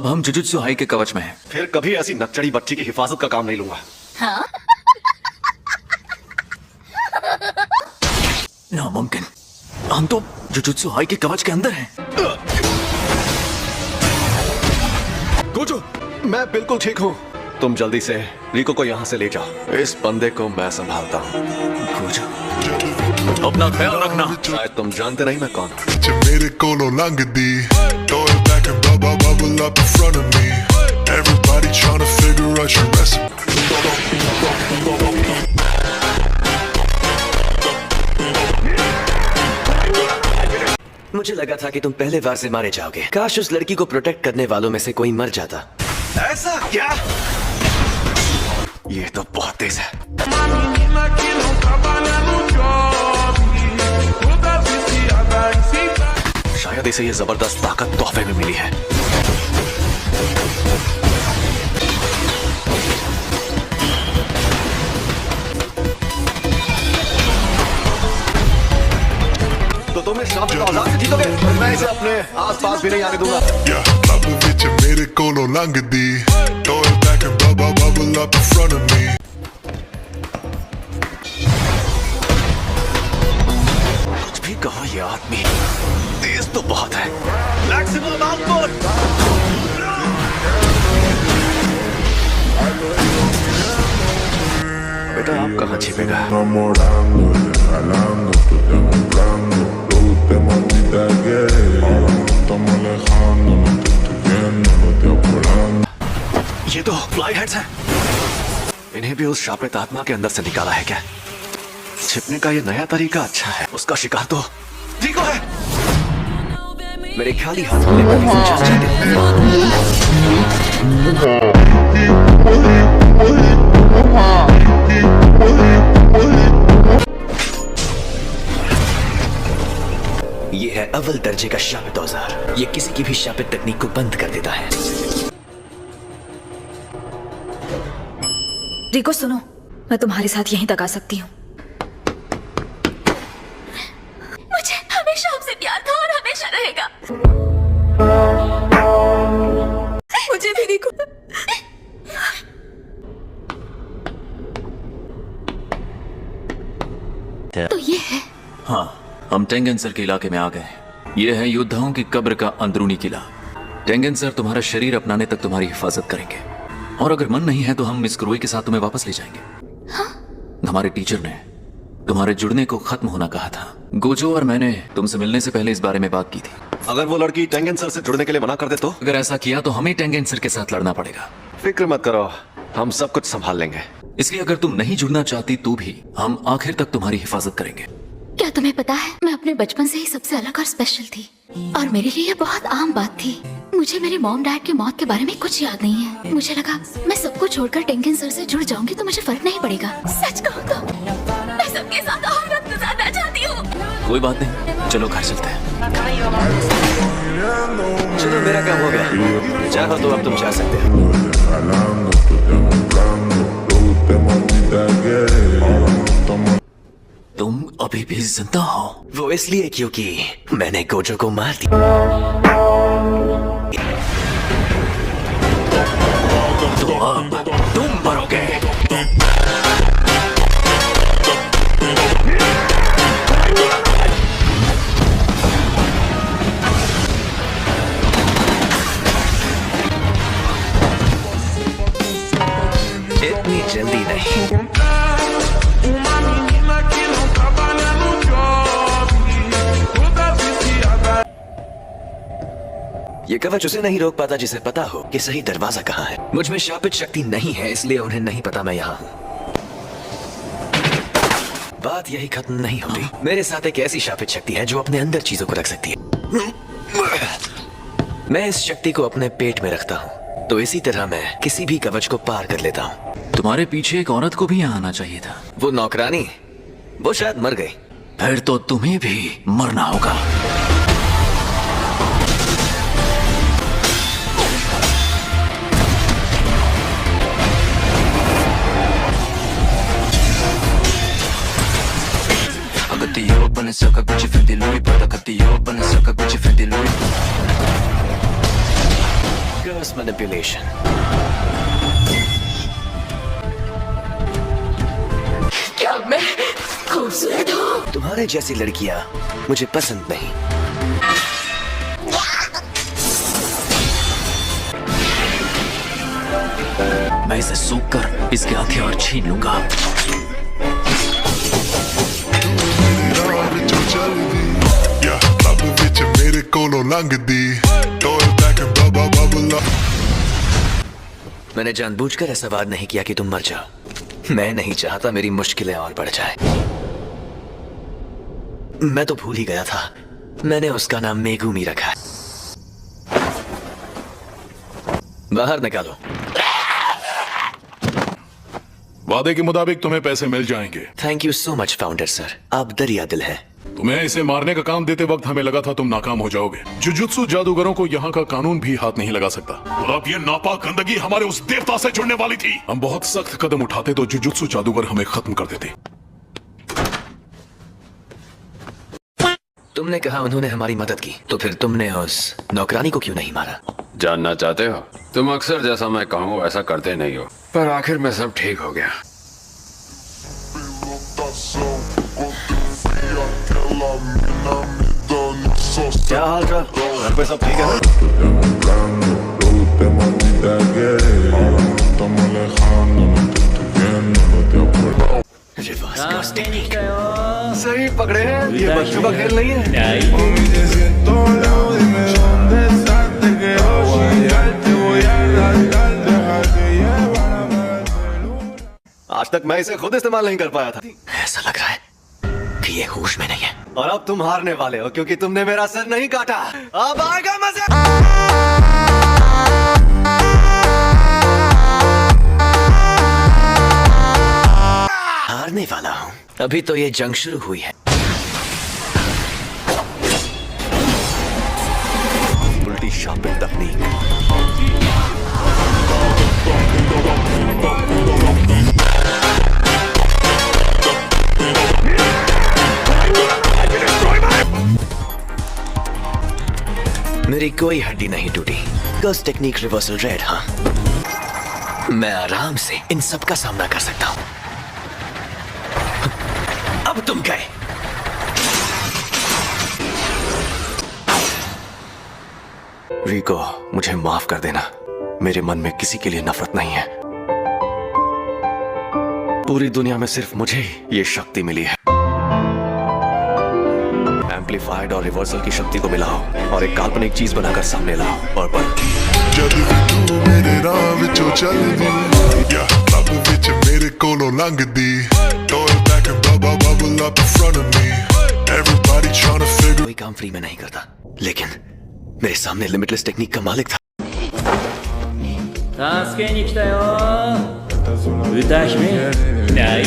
अब हम jujutsu high के कवच में हैं। फिर कभी ऐसी नकचड़ी बच्ची की हिफाजत का काम नहीं लूंगा। हाँ? नामुमकिन, हम तो जुजुत्सु हाई के कवच के अंदर हैं। गोजो, मैं बिल्कुल ठीक हूँ। तुम जल्दी से रिको को यहाँ से ले जाओ। इस बंदे को मैं संभालता हूँ। गोजो, अपना ख्याल रखना। शायद तुम जानते नहीं मैं कौन हूँ। मेरे कोलों लंघदी, throw it back and bubble up in front of me. Everybody trying to figure out your recipe. मुझे लगा था कि तुम पहले वार से मारे जाओगे। काश उस लड़की को प्रोटेक्ट करने वालों में से कोई मर जाता। ऐसा क्या? ये तो बहुत तेज है। शायद इसे ये जबरदस्त ताकत तोहफे में मिली है। तो तुम इस सांप की औलाद से जीतोगे। मैं इसे अपने आसपास भी नहीं आने दूंगा। मेरे कोलों लंघदी, throw it back and bubble up in front of me. कुछ भी कहो, ये आदमी तेज तो बहुत है। Maximum output. बेटा आप कहाँ छिपेगा? ये तो फ्लाई हेड्स हैं। इन्हें भी उस शापित आत्मा के अंदर से निकाला है क्या? छिपने का ये नया तरीका अच्छा है। उसका शिकार तो रिको है। मेरे खाली हाथ में ये है अव्वल दर्जे का शापित औजार। ये किसी की भी शापित तकनीक को बंद कर देता है। रिको सुनो, मैं तुम्हारे साथ यहीं तक आ सकती हूँ। मुझे हमेशा आपसे प्यार था और हमेशा रहेगा। मुझे भी रिको। तो ये है। हाँ, हम टेंगेंसर के इलाके में आ गए। ये है योद्धाओं की कब्र का अंदरूनी किला। टेंगेंसर तुम्हारा शरीर अपनाने तक तुम्हारी हिफाजत करेंगे, और अगर मन नहीं है तो हम मिस क्रोई के साथ तुम्हें वापस ले जाएंगे। हाँ? हमारे टीचर ने तुम्हारे जुड़ने को खत्म होना कहा था। गोजो और मैंने तुमसे मिलने से पहले इस बारे में बात की थी। अगर वो लड़की टेंगेंसर से जुड़ने के लिए मना कर दे तो? अगर ऐसा किया तो हमें टेंगेंसर के साथ लड़ना पड़ेगा। फिक्र मत करो, हम सब कुछ संभाल लेंगे। इसलिए अगर तुम नहीं जुड़ना चाहती तो भी हम आखिर तक तुम्हारी हिफाजत करेंगे। क्या तुम्हें पता है, मैं अपने बचपन से ही सबसे अलग और स्पेशल थी, और मेरे लिए ये बहुत आम बात थी। मुझे मेरे मॉम डैड की मौत के बारे में कुछ याद नहीं है। मुझे लगा मैं सबको छोड़कर टेंगेंसर से जुड़ जाऊंगी तो मुझे फर्क नहीं पड़ेगा। सच कहूँ तो मैं सबके साथ और वक्त गुजारना चाहती हूँ। कोई बात नहीं, चलो घर चलते हैं। चलो मेरा काम हो गया। चाहो तो अब तुम जा सकते हो। तुम अभी भी जिंदा हो? वो इसलिए क्योंकि मैंने गोजो को मार दिया। तो अब तुम मरोगे। इतनी जल्दी नहीं। ये कवच उसे नहीं रोक पाता जिसे पता हो कि सही दरवाजा कहाँ है। मुझ में शापित शक्ति नहीं है, इसलिए उन्हें नहीं पता मैं यहाँ हूँ। बात यही खत्म नहीं होती। मेरे साथ एक ऐसी शापित शक्ति है जो अपने अंदर चीजों को रख सकती है। मैं इस शक्ति को अपने पेट में रखता हूँ, तो इसी तरह मैं किसी भी कवच को पार कर लेता हूँ। तुम्हारे पीछे एक औरत को भी यहाँ आना चाहिए था। वो नौकरानी, वो शायद मर गई। फिर तो तुम्हें भी मरना होगा। Open and suck a Gucci Fendi Louis, but I got the open and suck a Gucci Fendi Louis. Reverse manipulation. क्या मैं खूबसूरत हूँ? तुम्हारे जैसी लड़कियां मुझे पसंद नहीं। मैं इसे सूख कर इसके हथियार छीन लूंगा। Yeah, babu bitch mere kolo langdi. Throw it back and bubble up. मैंने जानबूझकर ऐसा वार नहीं किया कि तुम मर जाओ। मैं नहीं चाहता मेरी मुश्किलें और बढ़ जाए। मैं तो भूल ही गया था, मैंने उसका नाम मेगुमी रखा है। बाहर निकालो। वादे के मुताबिक तुम्हें पैसे मिल जाएंगे। Thank you so much founder sir, आप दरिया दिल हैं। तुम्हें इसे मारने का काम देते वक्त हमें लगा था तुम नाकाम हो जाओगे। जुजुत्सु जादूगरों को यहाँ का कानून भी हाथ नहीं लगा सकता। और अब ये नापाक गंदगी हमारे उस देवता से जुड़ने वाली थी। हम बहुत सख्त कदम उठाते तो जुजुत्सु जादूगर हमें खत्म कर देते। तुमने कहा उन्होंने हमारी मदद की, तो फिर तुमने उस नौकरानी को क्यों नहीं मारा? जानना चाहते हो? तुम अक्सर जैसा मैं कहूँ वैसा करते नहीं हो, पर आखिर में सब ठीक हो गया। क्या हाल चाल? घर पे सब ठीक है ना? सही पकड़े हैं, ये बच्चों का खेल नहीं है। आज तक मैं इसे खुद इस्तेमाल नहीं कर पाया था। ऐसा लग रहा है कि ये होश में नहीं है। और अब तुम हारने वाले हो क्योंकि तुमने मेरा सर नहीं काटा। अब आएगा मजा। हारने वाला हूँ? अभी तो ये जंग शुरू हुई है। उल्टी शॉपिंग तकनीक। मेरी कोई हड्डी नहीं टूटी। Girls technique reversal red. हाँ, मैं आराम से इन सब का सामना कर सकता हूं। अब तुम गए। रिको, मुझे माफ कर देना। मेरे मन में किसी के लिए नफरत नहीं है। पूरी दुनिया में सिर्फ मुझे ही ये शक्ति मिली है। एम्पलीफाइड और रिवर्सल की शक्ति को मिलाओ और एक काल्पनिक चीज बनाकर सामने लाओ। पर्पल। जद भी तू मेरे राह विचों चलदी, yeah, babu bitch mere kolo langdi. Throw it back and bubble up in front of me. Everybody trying to figure. कोई काम फ्री में नहीं करता, लेकिन मेरे सामने लिमिटलेस टेक्निक का मालिक था। 助けに来たよ歌姫ない